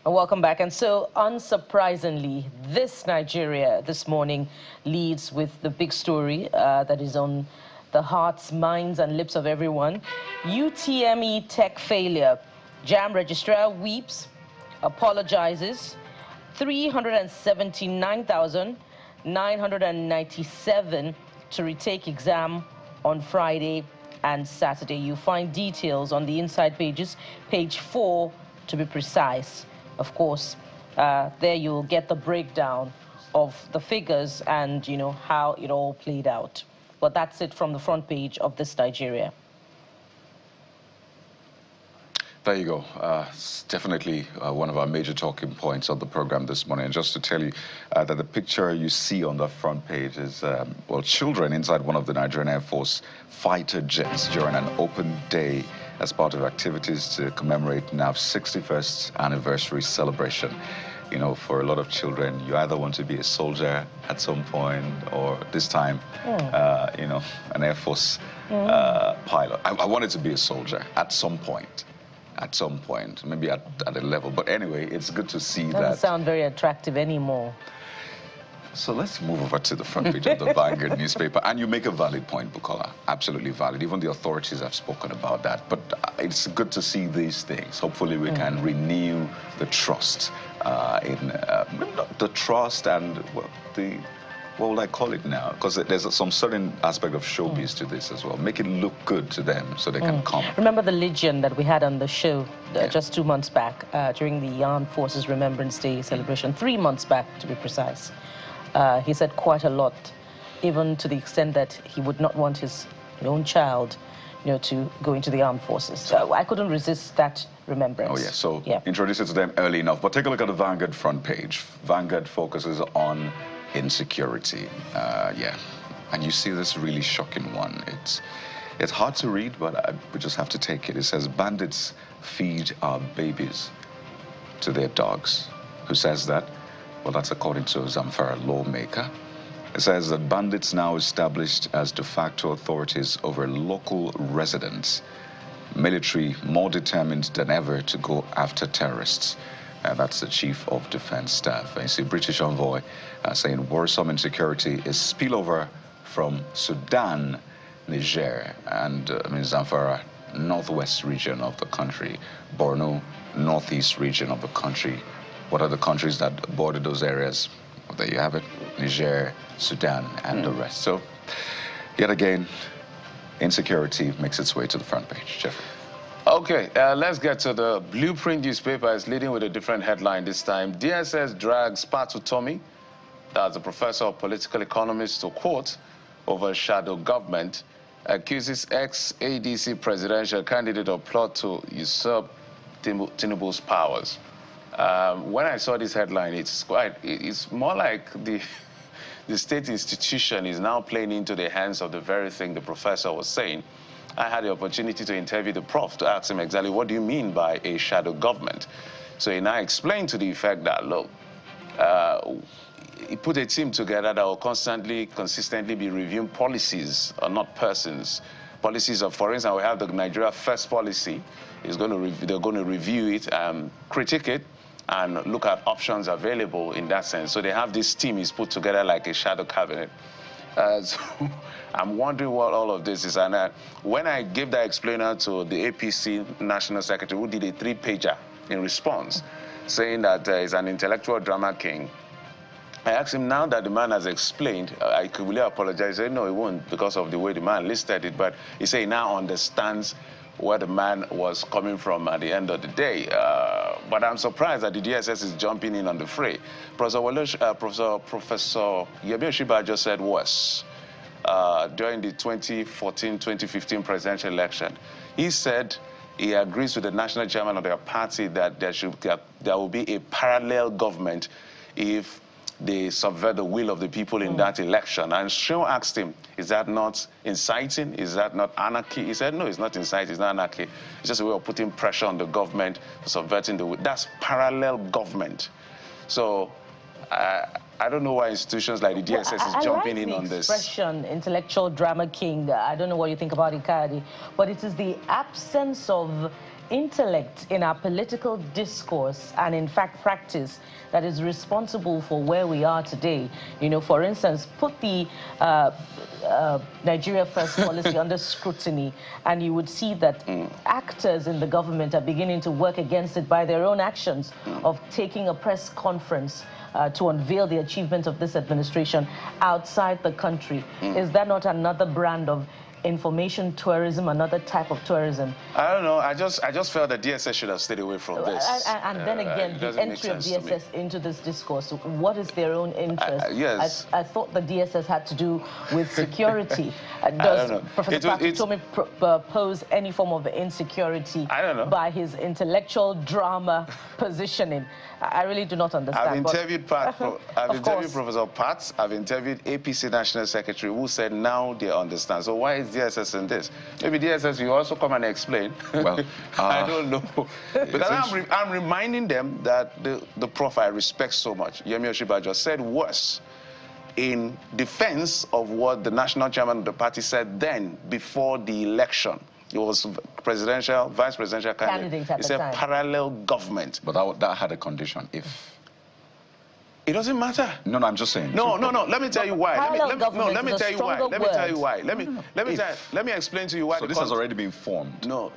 Welcome back. And so, unsurprisingly, Nigeria this morning leads with the big story that is on the hearts, minds, and lips of everyone. UTME tech failure. JAM registrar weeps, apologizes. 379,997 to retake exam on Friday and Saturday. You find details on the inside pages, page 4 to be precise. Of course, there you'll get the breakdown of the figures and, you know, how it all played out. But that's it from the front page of This Nigeria. There you go. It's definitely one of our major talking points of the program this morning. And just to tell you that the picture you see on the front page is, well, children inside one of the Nigerian Air Force fighter jets during an open day as part of activities to commemorate NAV's 61st anniversary celebration. You know, for a lot of children, you either want to be a soldier at some point or this time, you know, an Air Force pilot. I wanted to be a soldier at some point. Maybe at a level. But anyway, it's good to see that. Doesn't sound very attractive anymore. So let's move over to the front page of the Vanguard newspaper. And you make a valid point, Bukola. Absolutely valid. Even the authorities have spoken about that. But it's good to see these things. Hopefully we can renew the trust the trust and what will I call it now? Because there's some certain aspect of showbiz to this as well. Make it look good to them so they can come. Remember the Legion that we had on the show just 2 months back during the Armed Forces Remembrance Day celebration, 3 months back to be precise. He said quite a lot, even to the extent that he would not want his own child, you know, to go into the armed forces. So I couldn't resist that remembrance. Oh, yeah. So introduce it to them early enough. But take a look at the Vanguard front page. Vanguard focuses on insecurity. And you see this really shocking one. It's hard to read, but we just have to take it. It says, bandits feed our babies to their dogs. Who says that? Well, that's according to a Zamfara lawmaker. It says that bandits now established as de facto authorities over local residents. Military more determined than ever to go after terrorists. That's the Chief of Defense Staff. And you see British envoy saying worrisome insecurity is spillover from Sudan, Niger, and Zamfara, northwest region of the country, Borno, northeast region of the country. What are the countries that border those areas? Well, there you have it, Niger, Sudan, and the rest. So, yet again, insecurity makes its way to the front page. Jeffrey. Okay, let's get to the Blueprint newspaper. It's leading with a different headline this time. DSS drags Patutomi, that's a professor of political economics, to court over shadow government, accuses ex-ADC presidential candidate of plot to usurp Tinubu's powers. When I saw this headline, it's more like the state institution is now playing into the hands of the very thing the professor was saying. I had the opportunity to interview the prof to ask him exactly what do you mean by a shadow government. So he now explained to the effect that, look, he put a team together that will consistently be reviewing policies, not persons. Policies of, for instance, we have the Nigeria First policy. They're going to review it, critique it, and look at options available in that sense. So they have this team is put together like a shadow cabinet. So I'm wondering what all of this is. And when I gave that explainer to the APC National Secretary, who did a 3-pager in response, saying that he's an intellectual drama king, I asked him, now that the man has explained, I could really apologize. He said, no, he won't, because of the way the man listed it. But he said he now understands where the man was coming from at the end of the day. But I'm surprised that the DSS is jumping in on the fray. Professor Yemi Oshiba just said worse during the 2014-2015 presidential election. He said he agrees with the national chairman of their party that there will be a parallel government if they subvert the will of the people in that election. And Sean asked him, is that not inciting? Is that not anarchy? He said, no, it's not inciting, it's not anarchy. It's just a way of putting pressure on the government for subverting the will. That's parallel government. So I don't know why institutions like the DSS is jumping in on this. Expression, intellectual drama king. I don't know what you think about it, Kadi, but it is the absence of intellect in our political discourse and in fact practice that is responsible for where we are today. You know, for instance, put the Nigeria First policy under scrutiny, and you would see that actors in the government are beginning to work against it by their own actions of taking a press conference to unveil the achievements of this administration outside the country. Is that not another brand of information tourism, another type of tourism? I don't know. I just felt that DSS should have stayed away from this. And then again, the entry of DSS into this discourse, what is their own interest? Yes. I thought the DSS had to do with security. Does Professor Tomi pose any form of insecurity by his intellectual drama positioning? I really do not understand. I've interviewed Professor Pat. I've interviewed APC National Secretary, who said now they understand. So why is DSS in this? Maybe DSS, you also come and explain. Well, I don't know. But I'm reminding them that the prof I respect so much, Yemi Oshibajo, said worse in defense of what the national chairman of the party said then, before the election. It was presidential, vice presidential candidate. It's a parallel government. But that had a condition, if... It doesn't matter. No, I'm just saying. No. Let me tell you why. Let me tell you why. Let me explain to you why. So this has already been formed. No.